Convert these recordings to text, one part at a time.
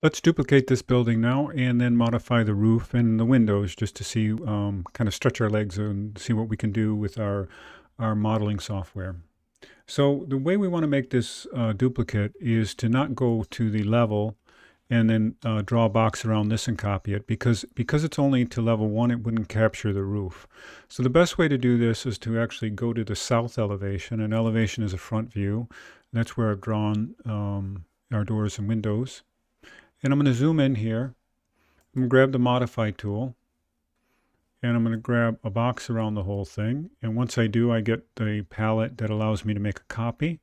Let's duplicate this building now and then modify the roof and the windows just to see, kind of stretch our legs and see what we can do with our modeling software. So the way we want to make this duplicate is to not go to the level and then draw a box around this and copy it because it's only to level 1, it wouldn't capture the roof. So the best way to do this is to actually go to the south elevation, and elevation is a front view. That's where I've drawn our doors and windows. And I'm going to zoom in here. I'm going to grab the modify tool, and I'm going to grab a box around the whole thing. And once I do, I get the palette that allows me to make a copy.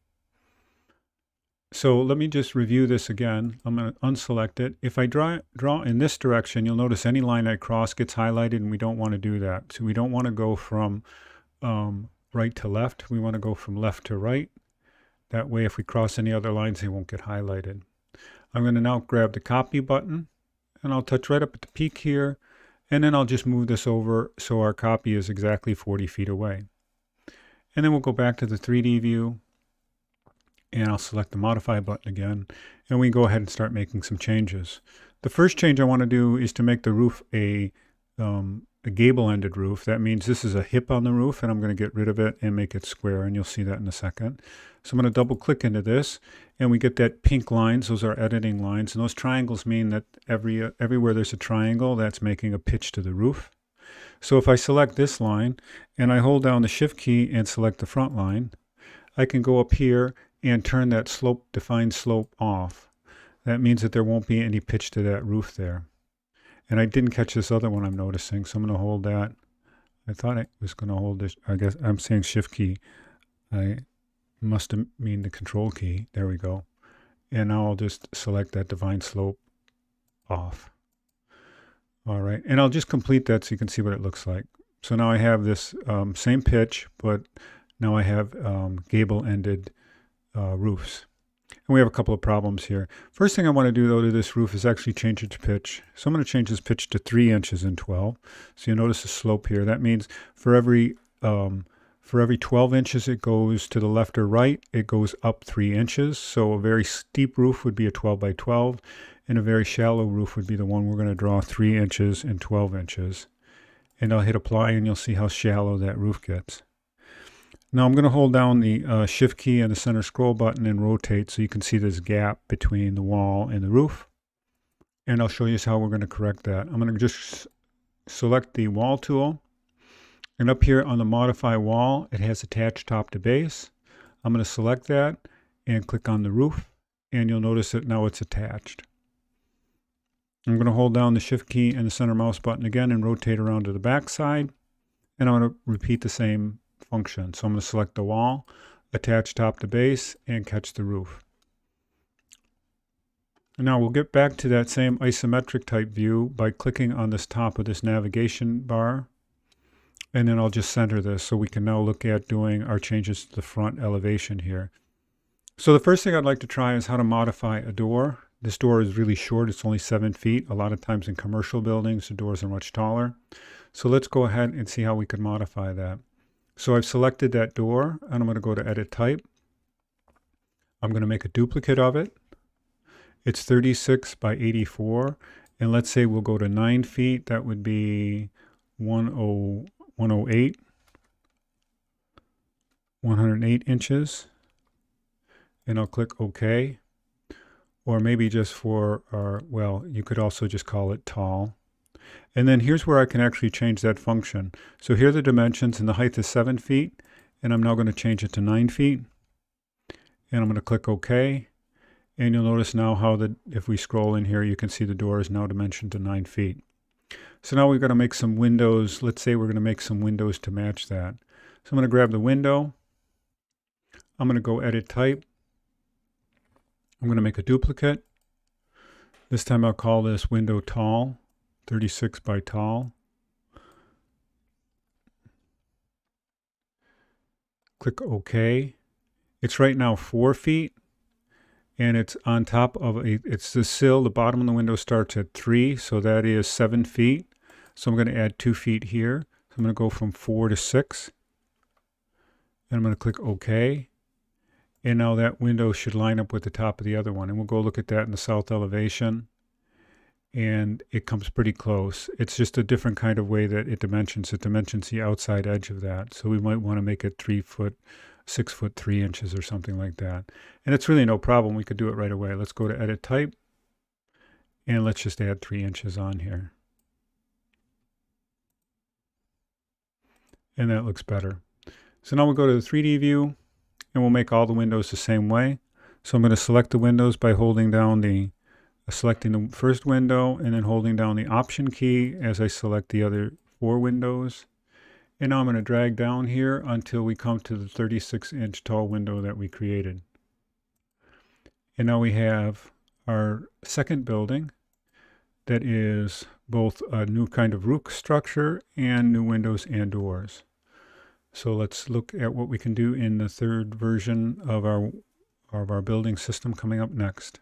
So let me just review this again. I'm going to unselect it. If I draw in this direction, you'll notice any line I cross gets highlighted, and we don't want to do that. So we don't want to go from right to left. We want to go from left to right. That way, if we cross any other lines, they won't get highlighted. I'm going to now grab the copy button, and I'll touch right up at the peak here, and then I'll just move this over so our copy is exactly 40 feet away. And then we'll go back to the 3D view, and I'll select the modify button again, and we go ahead and start making some changes. The first change I want to do is to make the roof a gable-ended roof. That means this is a hip on the roof, and I'm going to get rid of it and make it square, and you'll see that in a second. So I'm going to double click into this, and we get that pink lines. Those are editing lines, and those triangles mean that everywhere there's a triangle, that's making a pitch to the roof. So if I select this line and I hold down the shift key and select the front line, I can go up here and turn that slope, define slope off. That means that there won't be any pitch to that roof there. And I didn't catch this other one I'm noticing, so I'm going to hold that. I thought I was going to hold this. I guess I'm saying shift key. I must mean the control key. There we go. And now I'll just select that define slope off. All right. And I'll just complete that so you can see what it looks like. So now I have this same pitch, but now I have gable-ended roofs. And we have a couple of problems here. First thing I want to do, though, to this roof is actually change its pitch. So I'm going to change this pitch to 3 inches and 12. So you notice the slope here. That means for every 12 inches it goes to the left or right, it goes up 3 inches. So a very steep roof would be a 12 by 12, and a very shallow roof would be the one we're going to draw 3 inches and 12 inches. And I'll hit apply, and you'll see how shallow that roof gets. Now I'm going to hold down the shift key and the center scroll button and rotate so you can see this gap between the wall and the roof. And I'll show you how we're going to correct that. I'm going to just select the wall tool. And up here on the modify wall, it has attached top to base. I'm going to select that and click on the roof. And you'll notice that now it's attached. I'm going to hold down the shift key and the center mouse button again and rotate around to the back side. And I'm going to repeat the same function. So I'm going to select the wall, attach top to base, and catch the roof. And now we'll get back to that same isometric type view by clicking on this top of this navigation bar. And then I'll just center this so we can now look at doing our changes to the front elevation here. So the first thing I'd like to try is how to modify a door. This door is really short. It's only 7 feet. A lot of times in commercial buildings, the doors are much taller. So let's go ahead and see how we can modify that. So I've selected that door, and I'm going to go to Edit Type. I'm going to make a duplicate of it. It's 36 by 84, and let's say we'll go to 9 feet. That would be 108 inches, and I'll click OK. Or maybe just for our, well, you could also just call it tall. And then here's where I can actually change that function. So here are the dimensions, and the height is 7 feet, and I'm now going to change it to 9 feet. And I'm going to click OK. And you'll notice now how if we scroll in here, you can see the door is now dimensioned to 9 feet. So now we've got to make some windows. Let's say we're going to make some windows to match that. So I'm going to grab the window. I'm going to go Edit Type. I'm going to make a duplicate. This time I'll call this window tall, 36 by tall. Click OK. It's right now 4 feet, and it's on top of it's the sill. The bottom of the window starts at 3, so that is 7 feet. So I'm going to add 2 feet here. So I'm going to go from 4 to 6. And I'm going to click OK. And now that window should line up with the top of the other one. And we'll go look at that in the south elevation. and it comes pretty close. It's just a different kind of way that it dimensions. It dimensions the outside edge of that. So we might want to make it 3 foot, 6 foot 3 inches or something like that. And it's really no problem. We could do it right away. Let's go to edit type and let's just add 3 inches on here. And that looks better. So now we'll go to the 3D view and we'll make all the windows the same way. So I'm going to select the windows by selecting the first window and then holding down the Option key as I select the other 4 windows. And now I'm going to drag down here until we come to the 36-inch tall window that we created. And now we have our second building that is both a new kind of roof structure and new windows and doors. So let's look at what we can do in the third version of our building system coming up next.